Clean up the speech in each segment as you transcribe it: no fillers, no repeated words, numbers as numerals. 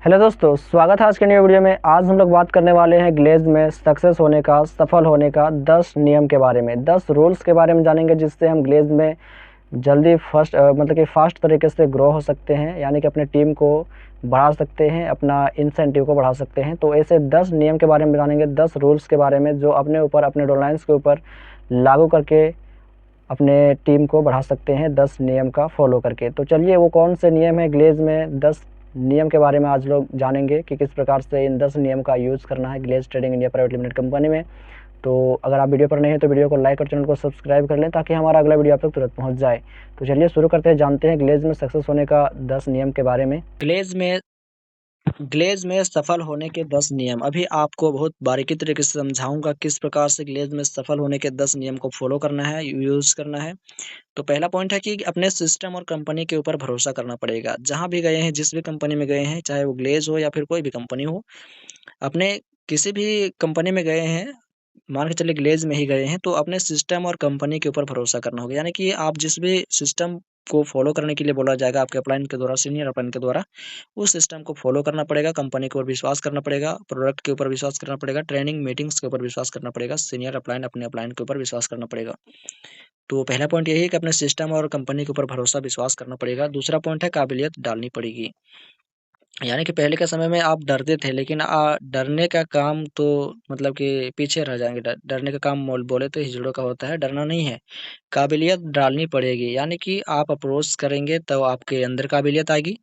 Hello दोस्तों, स्वागत है आज के न्यू वीडियो में। आज हम लोग बात करने वाले हैं ग्लेज़ में सक्सेस होने का, सफल होने का 10 नियम के बारे में, 10 रूल्स के बारे में जानेंगे जिससे हम ग्लेज़ में जल्दी मतलब कि फ़ास्ट तरीके से ग्रो हो सकते हैं, यानी कि अपने टीम को बढ़ा सकते हैं, अपना इंसेंटिव को बढ़ा सकते हैं। तो ऐसे 10 नियम के बारे में जानेंगे, 10 रूल्स के बारे में जो अपने ऊपर, अपने डाउनलाइन्स के ऊपर लागू करके अपने टीम को बढ़ा सकते हैं 10 नियम का फॉलो करके। तो चलिए वो कौन से नियम है ग्लेज़ में, 10 नियम के बारे में आज लोग जानेंगे कि किस प्रकार से इन 10 नियम का यूज़ करना है ग्लेज़ trading India private limited company में। तो अगर आप वीडियो पर नए हैं तो वीडियो को लाइक और चैनल को सब्सक्राइब कर लें ताकि हमारा अगला वीडियो आप तक तुरंत पहुंच जाए। तो चलिए शुरू करते हैं, जानते हैं ग्लेज़ में सक्सेस होने का 10 नियम के बारे में। ग्लेज़ में सफल होने के 10 नियम अभी आपको बहुत बारीकी तरीके से समझाऊंगा किस प्रकार से ग्लेज़ में सफल होने के 10 नियम को फॉलो करना है, यूज़ करना है। तो पहला पॉइंट है कि अपने सिस्टम और कंपनी के ऊपर भरोसा करना पड़ेगा। जहाँ भी गए हैं, जिस भी कंपनी में गए हैं, चाहे वो ग्लेज़ हो या फिर कोई भी कंपनी हो, अपने किसी भी कंपनी में गए हैं, मान के चलिए ग्लेज़ में ही गए हैं, तो अपने सिस्टम और कंपनी के ऊपर भरोसा करना होगा। यानी कि आप जिस भी सिस्टम को फ़ॉलो करने के लिए बोला जाएगा आपके अपलाइन के द्वारा, सीनियर अपलाइन के द्वारा, उस सिस्टम को फ़ॉलो करना पड़ेगा, कंपनी के ऊपर विश्वास करना पड़ेगा, प्रोडक्ट के ऊपर विश्वास करना पड़ेगा, ट्रेनिंग, मीटिंग्स के ऊपर विश्वास करना पड़ेगा, सीनियर अपलाइन अपने अपलाइन के ऊपर विश्वास करना पड़ेगा। तो पहला पॉइंट यही है कि अपने सिस्टम और कंपनी के ऊपर भरोसा, विश्वास करना पड़ेगा। दूसरा पॉइंट है काबिलियत डालनी पड़ेगी। यानी कि पहले के समय में आप डरते थे, लेकिन डरने का काम तो मतलब कि पीछे रह जाएँगे। डरने का काम मोल बोले तो हिजड़ों का होता है, डरना नहीं है। काबिलियत डालनी पड़ेगी, यानी कि आप अप्रोच करेंगे तो आपके अंदर काबिलियत आएगी।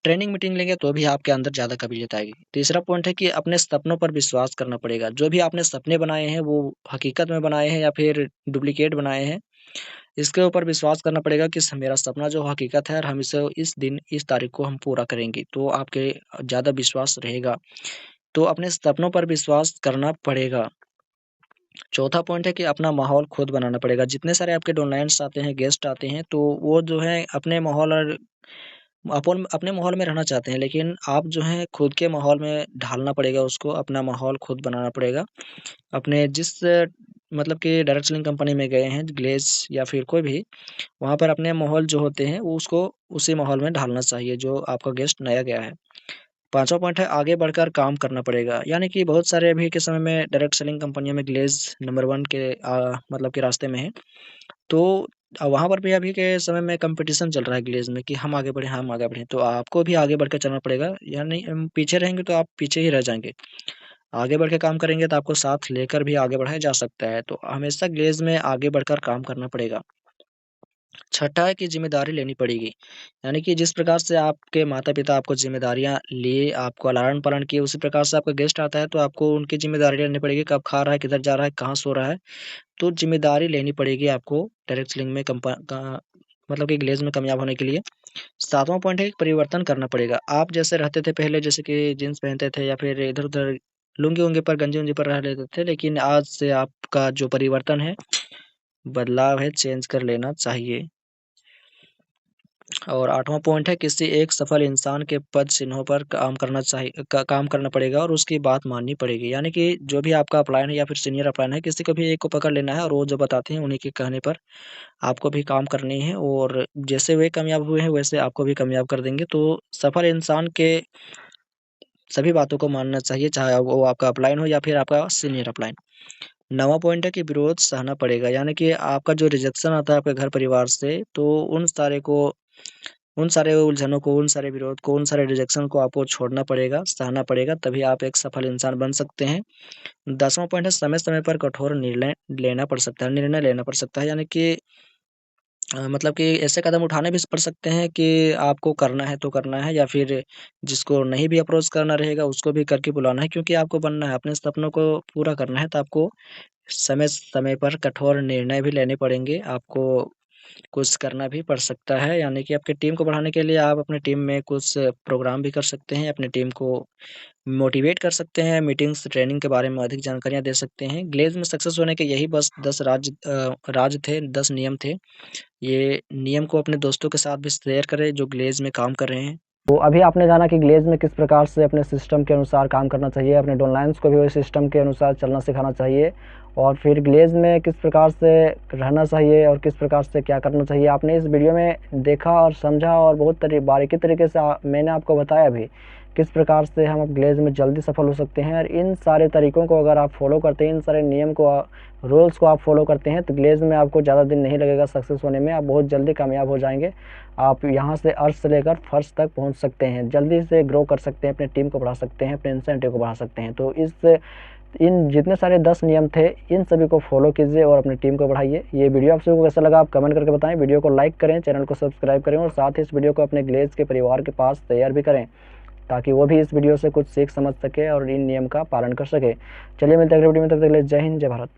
ट्रेनिंग मीटिंग लेंगे तो भी आपके अंदर ज़्यादा काबिलियत आएगी। तीसरा पॉइंट है कि अपने सपनों पर विश्वास करना पड़ेगा। जो भी आपने सपने बनाए हैं, वो हकीकत में बनाए हैं या फिर डुप्लीकेट बनाए हैं, इसके ऊपर विश्वास करना पड़ेगा कि मेरा सपना जो हकीकत है और हम इसे इस दिन, इस तारीख को हम पूरा करेंगे। तो आपके ज़्यादा विश्वास रहेगा। तो अपने सपनों पर विश्वास करना पड़ेगा। चौथा पॉइंट है कि अपना माहौल खुद बनाना पड़ेगा। जितने सारे आपके डोनार्स आते हैं, गेस्ट आते हैं, तो वो जो है अपने माहौल और अपन अपने माहौल में रहना चाहते हैं, लेकिन आप जो हैं खुद के माहौल में ढालना पड़ेगा उसको, अपना माहौल खुद बनाना पड़ेगा। अपने जिस मतलब कि डायरेक्ट सेलिंग कंपनी में गए हैं, ग्लेज़ या फिर कोई भी, वहाँ पर अपने माहौल जो होते हैं, वो उसको उसी माहौल में ढालना चाहिए जो आपका गेस्ट नया गया है। पाँचवाँ पॉइंट है आगे बढ़कर काम करना पड़ेगा। यानी कि बहुत सारे अभी के समय में डायरेक्ट सेलिंग कंपनियों में ग्लेज़ नंबर 1 के मतलब के रास्ते में है। तो वहाँ पर भी अभी के समय में कॉम्पिटिशन चल रहा है ग्लेज़ में कि हम आगे बढ़ें, हम आगे बढ़ें। तो आपको भी आगे बढ़ के चलना पड़ेगा, यानी पीछे रहेंगे तो आप पीछे ही रह जाएँगे। आगे बढ़ के काम करेंगे तो आपको साथ लेकर भी आगे बढ़ाया जा सकता है। तो हमेशा ग्लेज़ में आगे बढ़कर काम करना पड़ेगा। छठा है कि ज़िम्मेदारी लेनी पड़ेगी। यानी कि जिस प्रकार से आपके माता-पिता आपको ज़िम्मेदारियाँ लिए, आपको लालन-पालन किए, उसी प्रकार से आपका गेस्ट आता है तो आपको उनकी ज़िम्मेदारी लेनी पड़ेगी, कब खा रहा है, किधर जा रहा है, कहाँ सो रहा है। तो ज़िम्मेदारी लेनी पड़ेगी आपको डायरेक्ट सेलिंग में मतलब कि ग्लेज़ में कामयाब होने के लिए। सातवाँ पॉइंट है कि परिवर्तन करना पड़ेगा। आप जैसे रहते थे पहले, जैसे कि जीन्स पहनते थे या फिर इधर-उधर लुंगी-वुंगी पर, गंजी-वंजी पर रह लेते थे, लेकिन आज से आपका जो परिवर्तन है, बदलाव है, चेंज कर लेना चाहिए। और 8वां पॉइंट है किसी एक सफल इंसान के पद चिन्हों पर काम करना पड़ेगा और उसकी बात माननी पड़ेगी। यानी कि जो भी आपका अपलाइन है या फिर सीनियर अपलाइन है, किसी को भी एक को पकड़ लेना है और वो जो बताते हैं उन्हीं के कहने पर आपको भी काम करनी है, और जैसे वे कामयाब हुए हैं वैसे आपको भी कामयाब कर देंगे। तो सफल इंसान के सभी बातों को मानना चाहिए, चाहे वो आपका अपलाइन हो या फिर आपका सीनियर अपलाइन। 9वां पॉइंट है कि विरोध सहना पड़ेगा। यानी कि आपका जो रिजेक्शन आता है आपके घर परिवार से, तो उन सारे उलझनों को, उन सारे विरोध को, उन सारे रिजेक्शन को आपको छोड़ना पड़ेगा, सहना पड़ेगा, तभी आप एक सफल इंसान बन सकते हैं। 10वां पॉइंट है समय-समय पर कठोर निर्णय लेना पड़ सकता है। यानी कि मतलब कि ऐसे कदम उठाने भी पड़ सकते हैं कि आपको करना है तो करना है, या फिर जिसको नहीं भी अप्रोच करना रहेगा उसको भी करके बुलाना है, क्योंकि आपको बनना है, अपने सपनों को पूरा करना है, तो आपको समय-समय पर कठोर निर्णय भी लेने पड़ेंगे। आपको कुछ करना भी पड़ सकता है, यानी कि आपकी टीम को बढ़ाने के लिए आप अपनी टीम में कुछ प्रोग्राम भी कर सकते हैं, अपनी टीम को मोटिवेट कर सकते हैं, मीटिंग्स, ट्रेनिंग के बारे में अधिक जानकारियाँ दे सकते हैं। ग्लेज़ में सक्सेस होने के यही बस 10 राज थे, 10 नियम थे। ये नियम को अपने दोस्तों के साथ भी शेयर करें जो ग्लेज़ में काम कर रहे हैं। तो अभी आपने जाना कि ग्लेज़ में किस प्रकार से अपने सिस्टम के अनुसार काम करना चाहिए, अपने डाउनलाइन्स को भी वही सिस्टम के अनुसार चलना सिखाना चाहिए, और फिर ग्लेज़ में किस प्रकार से रहना चाहिए और किस प्रकार से क्या करना चाहिए, आपने इस वीडियो में देखा और समझा, और बहुत बारीकी तरीके से मैंने आपको बताया भी किस प्रकार से हम ग्लेज़ में जल्दी सफल हो सकते हैं। और इन सारे तरीकों को अगर आप फॉलो करते हैं, इन सारे नियम को रूल्स को आप फॉलो करते हैं, तो ग्लेज़ में आपको ज़्यादा दिन नहीं लगेगा सक्सेस होने में, आप बहुत जल्दी कामयाब हो जाएँगे। आप यहाँ से अर्श से लेकर फर्श तक पहुँच सकते हैं, जल्दी से ग्रो कर सकते हैं, अपनी टीम को बढ़ा सकते हैं, अपने इंसेंटिव को बढ़ा सकते हैं। तो इन जितने सारे 10 नियम थे, इन सभी को फॉलो कीजिए और अपनी टीम को बढ़ाइए। ये वीडियो आप सभी को कैसा लगा आप कमेंट करके बताएं। वीडियो को लाइक करें, चैनल को सब्सक्राइब करें और साथ ही इस वीडियो को अपने ग्लेज़ के परिवार के पास शेयर भी करें, ताकि वो भी इस वीडियो से कुछ सीख समझ सके और इन नियम का पालन कर सके। चलिए मिलते हैं अगले वीडियो में, तब तक के लिए जय हिंद, जय भारत।